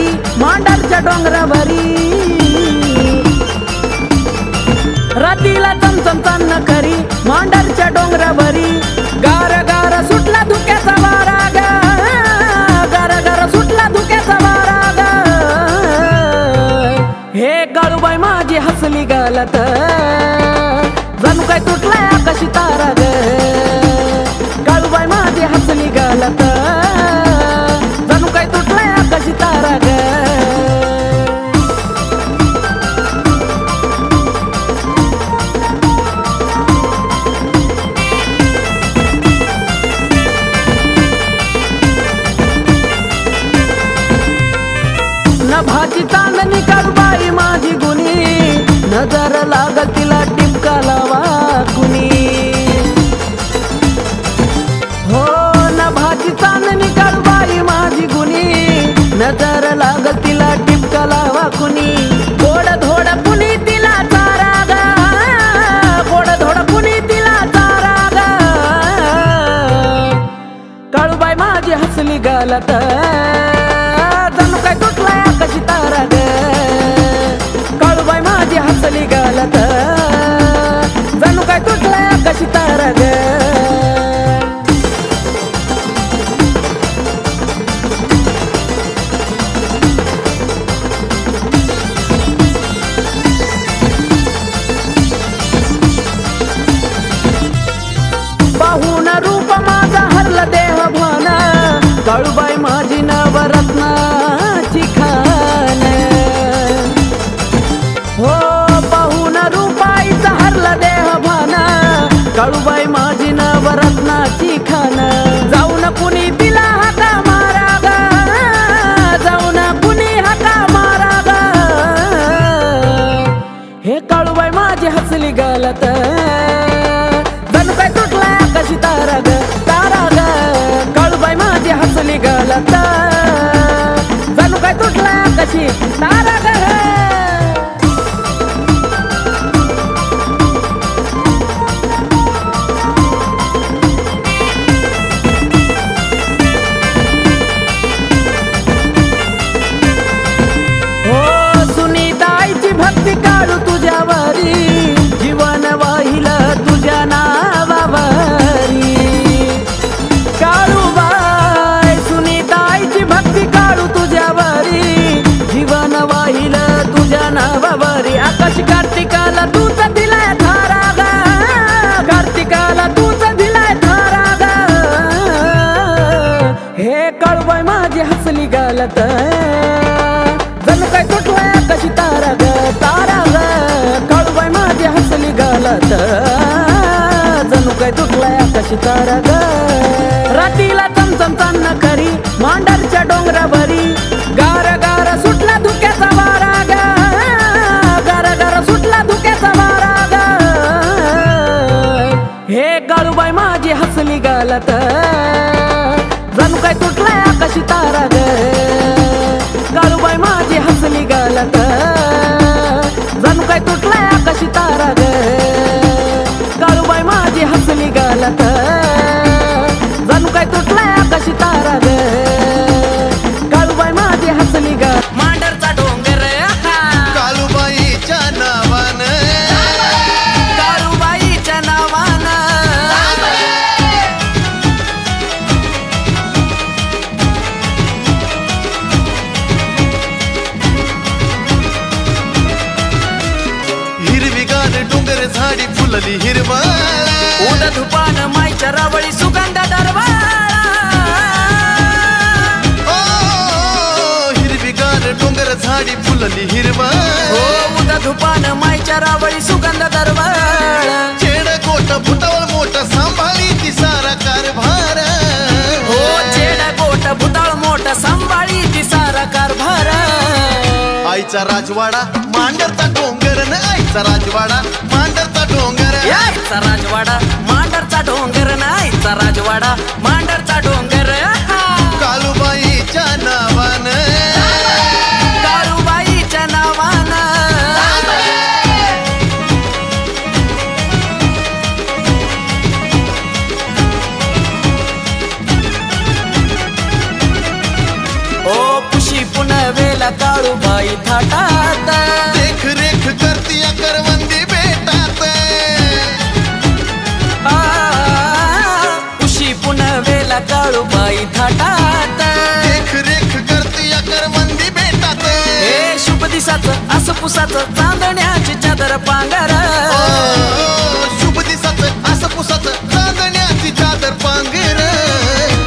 करी मांडरच्या डोंगरावरी, रातीला चमचम चांदणं करी मांडरच्या डोंगरावरी। गार गार सुटला धुक्याचा वारा ग, गार गार सुटला धुक्याचा वारा ग। हे गाळूबाई माझी हसली गालत, जणू काय तुटलाय आकाशी तारा ग। गाळूबाई माझी हसली गालत, जणू काय तुटलाय आकाशी तारा ग। नभाची चांदणी काळूबाई माझी गुणी, नजर लागल तिला टिपका लावा कुणी। हो नभाची चांदणी काळूबाई माझी गुणी, नजर लागल तिला टिपका लावा कुणी। गोड धोड कुणी तिला चारा ग, गोड धोड कुणी तिला चारा ग। काळूबाई माझी हसली गालत, जणू काय तुटलाय आकाशी तारा ग। काळूबाई माझी हसली गालत, जणू काय तुटलाय आकाशी तारा ग। पाहून रूप माझा हरलं देह भान, काळूबाई माझी नवरत्नाची खान। हो पाहून रूपाईचा हरलं देह भान, काळूबाई माझी नवरत्नाची खान। जाऊन कुणी तिला हाका मारा ग, जाऊन कुणी हाका मारा ग। हे काळूबाई माझी हसली गालत, जणू काय तुटलाय आकाशी तारा ग, तारा ग। काळूबाई माझी हसली गालत, जणू काय तुटलाय आकाशी तारा ग। भक्ती काढू तुझ्यावरी, जीवन वाहिलं तुझ्या नावावरी। काळूबाई सुनीताईची भक्ती काढू तुझ्यावरी, जीवन वाहिलं तुझ्या नावावरी। आकाश कार्तिकाला तूच दिलाय थारा ग, कार्तिकाला तूच दिलाय थारा ग। हे काळूबाई माझी हसली गालत, जणू काय तुटलाय आकाशी तारा ग, तारा ग। काळूबाई माझी हसली गालत, जणू काय तुटलाय आकाशी तारा ग। रातीला चमचम चांदणं करी मांडरच्या डोंगरावरी, गार गार सुटला धुक्याचा वारा ग, गार गार सुटला धुक्याचा वारा ग। हे काळूबाई माझी हसली गालत, जणू काय तुटलाय आकाशी तारा ग। काळूबाई माझी हसली गालत, जणू काय तुटलाय आकाशी तारा ग। काळूबाई माझी हसली गालत, जणू काय तुटलाय आकाशी तारा ग। काळूबाई माझी हसली ग। मांडरचा डोंगर काळूबाईच्या नावानं, काळूबाईच्या नावानं। डोंगर झाडी फुलली हिरवळ, उद धुपान माईच्या रावळी सुगंध दरवाळा। हिरवीगार डोंगर झाडी फुलली हिरवळ, हो उद धुपान माईच्या रावळी सुगंध दरवाळा। चेड गोट भुतावळ मोठ सांभाळी ती सारा कारभार, हो चेड गोट भुताळ मोठ सांभाळी ती सारा कारभार। आईचा राजवाडा मांडरचा डोंगर न, आईचा राजवाडा मांडरचा डोंगर, आईचा राजवाडा मांडरचा डोंगर न, आईचा राजवाडा मांडरचा डोंगर। काळूबाईच्या नावानं, काळूबाईच्या नावानं। पुनवेला काळूबाई थाटात देख रेख करती करवंदी बेटात उशी पुनवेला काळूबाई थाटात देख रेख करती करवंदी बेटात हे शुभ दिसाचं असं पुसाचं चांदण्याची चादर पांघर शुभ दिसाचं असं पुसाचं चांदण्याची चादर पांघर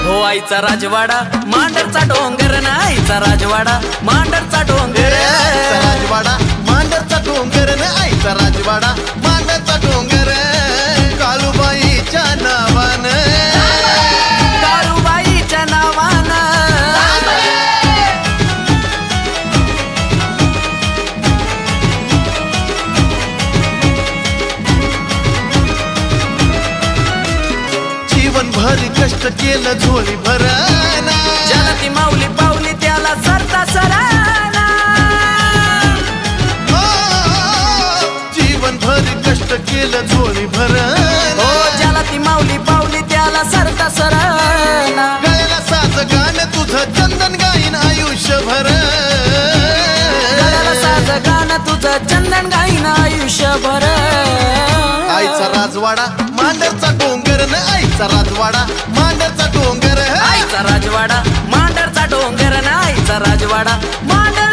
हो आईचा राजवाडा मांडरचा डोंगर ना आईचा राजवाडा मांडरचा डोंगर राजवाडा मांडरचा डोंगर न आईचा राजवाडा मांडरचा डोंगर काळूबाईच्या नावानं काळूबाईच्या नावानं जीवनभर कष्ट केलं झोळी भराना ज्याला ती माऊली पावली त्याला सरता सराना जीवनभर कष्ट केलं झोळी भराना हो ज्याला ती माऊली पावली त्याला सरता सराना गळ्याला साज गाणं तुझं चंदन गाईन आयुष्यभर गळ्याला साज गाणं तुझं चंदन गाईन आयुष्यभर आईचा राजवाडा मांडरचा डोंगर न आईचा राजवाडा मांडरचा डोंगर आईचा राजवाडा मांडरचा डोंगर ना आईचा राजवाडा मांडर